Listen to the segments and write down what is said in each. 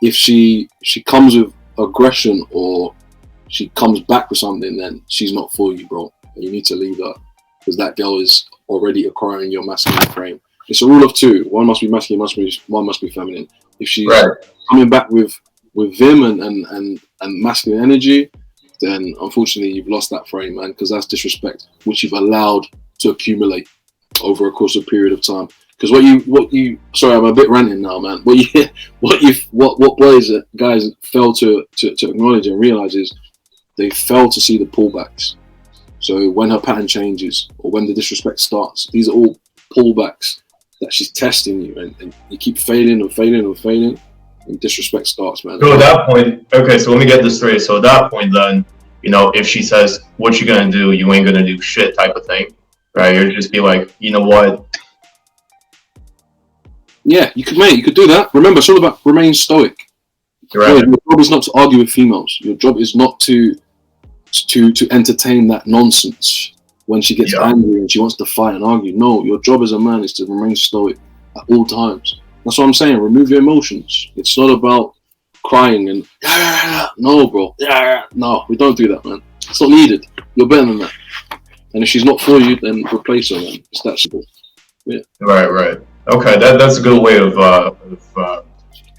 if she comes with aggression or she comes back with something, then she's not for you, bro. You need to leave her, because that girl is already acquiring your masculine frame. It's a rule of two. One must be masculine, one must be feminine. If she's coming back with vim and masculine energy, then unfortunately you've lost that frame, man, because that's disrespect, which you've allowed to accumulate over a course of period of time. Because what you sorry, I'm a bit ranting now, man. What guys fail to acknowledge and realize is they fail to see the pullbacks. So when her pattern changes or when the disrespect starts, these are all pullbacks that she's testing you, and you keep failing and failing and failing, and disrespect starts, man. So at that point, okay, so let me get this straight. So at that point, then, you know, if she says, "What you gonna do? You ain't gonna do shit," type of thing, right? You'd just be like, you know what? Yeah, you could do that. Remember, it's all about remain stoic. Right. Your job is not to argue with females. Your job is not to entertain that nonsense when she gets angry and she wants to fight and argue. No, your job as a man is to remain stoic at all times. That's what I'm saying. Remove your emotions. It's not about crying and no, bro. No, we don't do that, man. It's not needed. You're better than that. And if she's not for you, then replace her, man. It's that simple. Yeah. Right. Okay, that's a good way of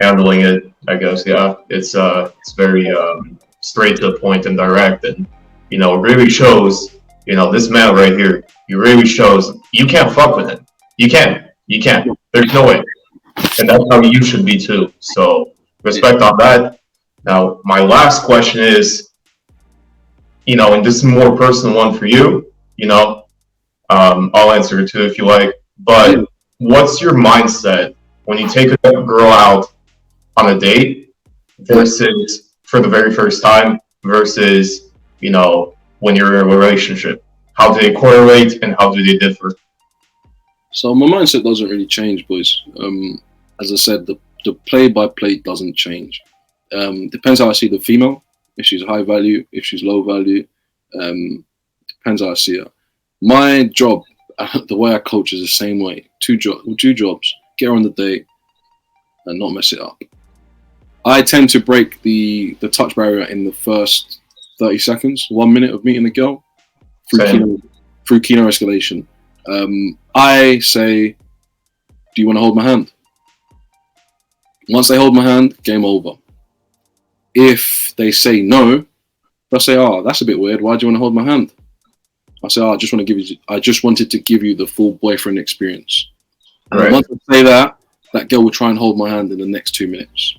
handling it, I guess. Yeah, it's very straight to the point and direct, and you know, it really shows. You know, this man right here, he really shows you can't fuck with him. You can't. There's no way, and that's how you should be too. So respect on that. Now, my last question is, you know, and this is a more personal one for you. You know, I'll answer it too if you like, but. What's your mindset when you take a girl out on a date versus for the very first time versus, you know, when you're in a relationship? How do they correlate and how do they differ? So my mindset doesn't really change, boys. As I said, the play-by-play doesn't change. Depends how I see the female. If she's high value, if she's low value, depends how I see her. My job, the way I coach is the same way. Two jobs. Get her on the date and not mess it up. I tend to break the touch barrier in the first 30 seconds, 1 minute of meeting the girl through Kino escalation. I say, do you want to hold my hand? Once they hold my hand, game over. If they say no, they'll say, oh, that's a bit weird. Why do you want to hold my hand? I say, oh, I just wanted to give you the full boyfriend experience. And once I say that girl will try and hold my hand in the next 2 minutes.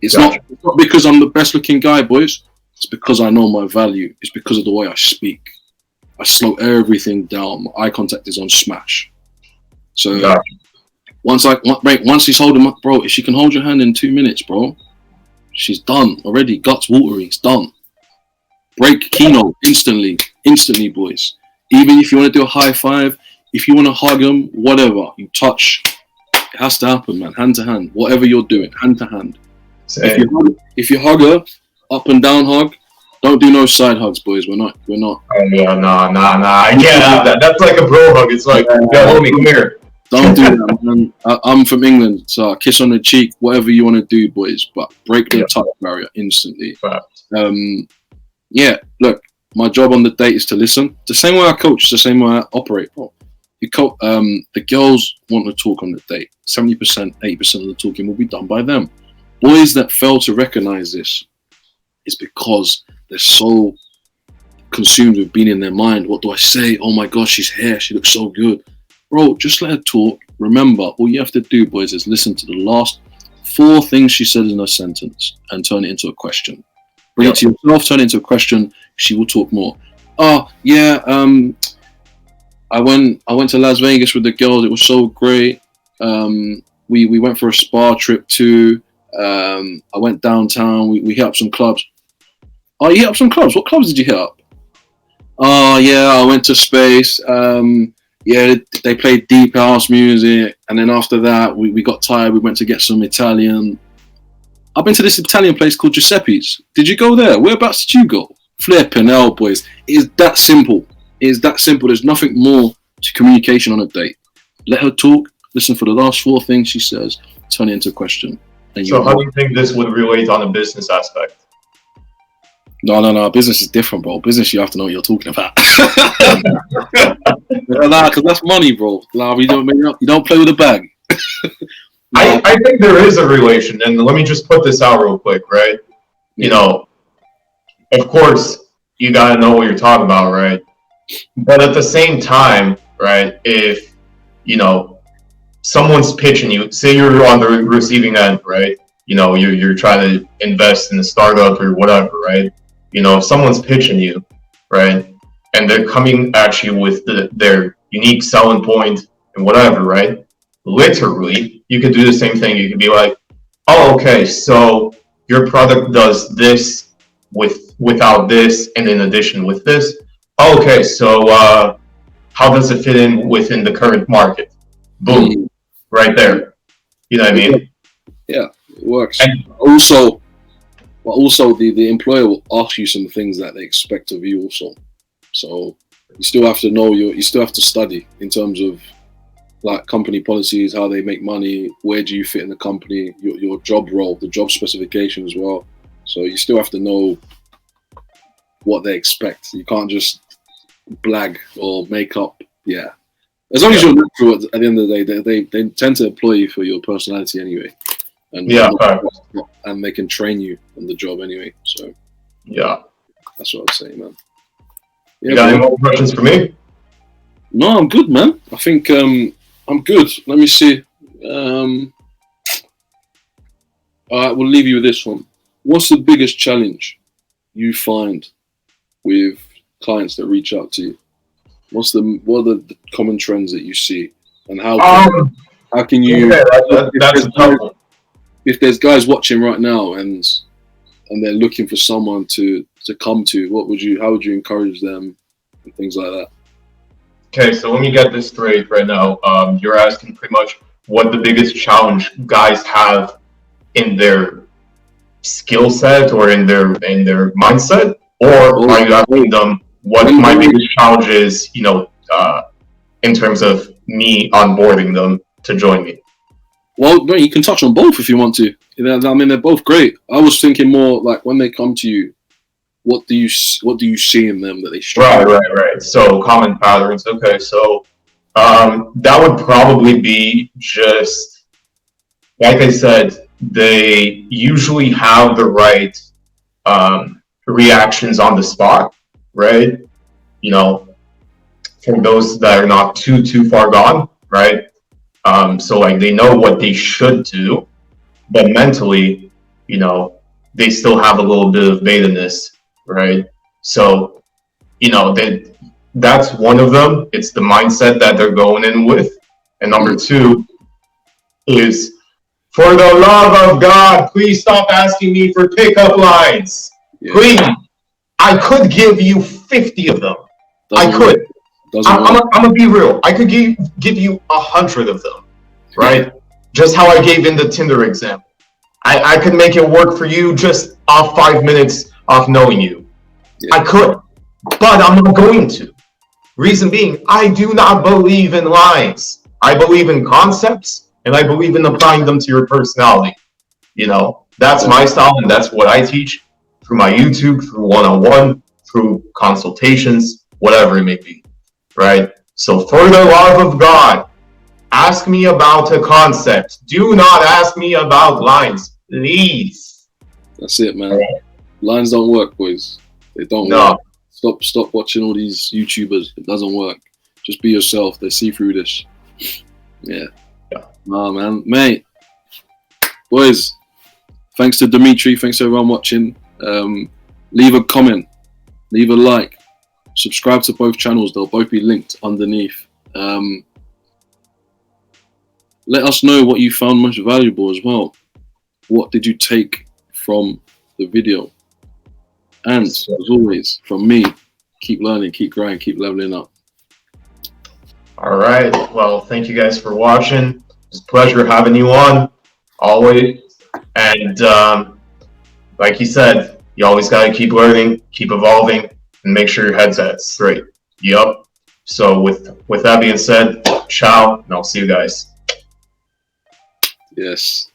It's not because I'm the best looking guy, boys. It's because I know my value. It's because of the way I speak. I slow everything down. My eye contact is on smash. So once he's holding up, bro, if she can hold your hand in 2 minutes, bro, she's done already. Guts watery, it's done. Break Kino instantly, boys. Even if you want to do a high five, if you want to hug them, whatever, you touch, it has to happen, man. Hand to hand, whatever you're doing, hand to hand. If you hug her, up and down hug, don't do no side hugs, boys. We're not. Oh yeah, nah. I can't have that. That's like a bro hug. It's like, yeah, hold me, come here. Don't do that, man. I'm from England, so kiss on the cheek, whatever you want to do, boys. But break the touch barrier instantly. Yeah, look, my job on the date is to listen. The same way I coach, the same way I operate, bro. The girls want to talk on the date. 70%, 80% of the talking will be done by them. Boys that fail to recognize this is because they're so consumed with being in their mind. What do I say? Oh my gosh, she's here. She looks so good. Bro, just let her talk. Remember, all you have to do, boys, is listen to the last 4 things she said in her sentence and turn it into a question. Bring it to yourself, turn it into a question. She will talk more. Oh, yeah, I went to Las Vegas with the girls. It was so great. We went for a spa trip too. I went downtown. We hit up some clubs. Oh, you hit up some clubs? What clubs did you hit up? Oh, yeah, I went to Space. Yeah, they played deep house music. And then after that, we got tired. We went to get some Italian. I've been to this Italian place called Giuseppe's. Did you go there? Whereabouts did you go? Flipping hell, boys. It is that simple. It is that simple. There's nothing more to communication on a date. Let her talk. Listen for the last 4 things she says. Turn it into a question. And So how do you think this would relate on a business aspect? No. Business is different, bro. Business, you have to know what you're talking about. Nah, because that's money, bro. Nah, you don't play with a bag. I think there is a relation, and let me just put this out real quick, right? You know, of course, you got to know what you're talking about, right? But at the same time, right, if, you know, someone's pitching you, say you're on the receiving end, right? You know, you're trying to invest in a startup or whatever, right? You know, if someone's pitching you, right, and they're coming at you with their unique selling point and whatever, right? Literally, you could do the same thing. You could be like, oh, okay, so your product does this without this, and in addition with this. Okay, so how does it fit in within the current market? Boom, right there. You know what I mean? Yeah, it works. And also the employer will ask you some things that they expect of you also. So you still have to know you still have to study in terms of like company policies, how they make money, where do you fit in the company, your job role, the job specification as well. So you still have to know what they expect. You can't just blag or make up. Yeah. As long as you're natural at the end of the day, they tend to employ you for your personality anyway. And and they can train you on the job anyway. So yeah, that's what I'd say, man. Yeah, you got any more questions for me? No, I'm good, man. I think I'm good. Let me see. All right, we'll leave you with this one. What's the biggest challenge you find with clients that reach out to you? What are the common trends that you see, and how can you? Okay, that's helpful. If there's guys watching right now and they're looking for someone to come to, how would you encourage them and things like that? Okay, so let me get this straight right now. You're asking pretty much what the biggest challenge guys have in their skill set or in their mindset, or are you asking them what my biggest challenge is, you know, in terms of me onboarding them to join me? Well, you can touch on both if you want to. I mean, they're both great. I was thinking more like when they come to you, what do you see in them that they struggle? Right. So common patterns. Okay, so that would probably be just like I said. They usually have the right reactions on the spot, right? You know, for those that are not too far gone, right? So like they know what they should do, but mentally, you know, they still have a little bit of beta-ness, right? So, you know, that's one of them. It's the mindset that they're going in with. And number two is, for the love of God, please stop asking me for pickup lines. Yeah. Please. I could give you 50 of them. I could. I'm going to be real. I could give you 100 of them, right? Just how I gave in the Tinder example. I could make it work for you just off 5 minutes of knowing you. Yeah. I could, but I'm not going to. Reason being, I do not believe in lines. I believe in concepts, and I believe in applying them to your personality. You know, that's my style, and that's what I teach through my YouTube, through one-on-one, through consultations, whatever it may be, right? So for the love of God, ask me about a concept. Do not ask me about lines, please. That's it, man. Right. Lines don't work, boys. They don't work. Stop watching all these YouTubers. It doesn't work. Just be yourself. They see through this. Yeah. Nah, man. Mate. Boys, thanks to Dimitri. Thanks to everyone watching. Leave a comment. Leave a like. Subscribe to both channels. They'll both be linked underneath. Let us know what you found most valuable as well. What did you take from the video? And as always, from me, keep learning, keep growing, keep leveling up. All right. Well, thank you guys for watching. It's a pleasure having you on, always. And like you said, you always got to keep learning, keep evolving, and make sure your head's at straight. Yup. So with that being said, ciao, and I'll see you guys. Yes.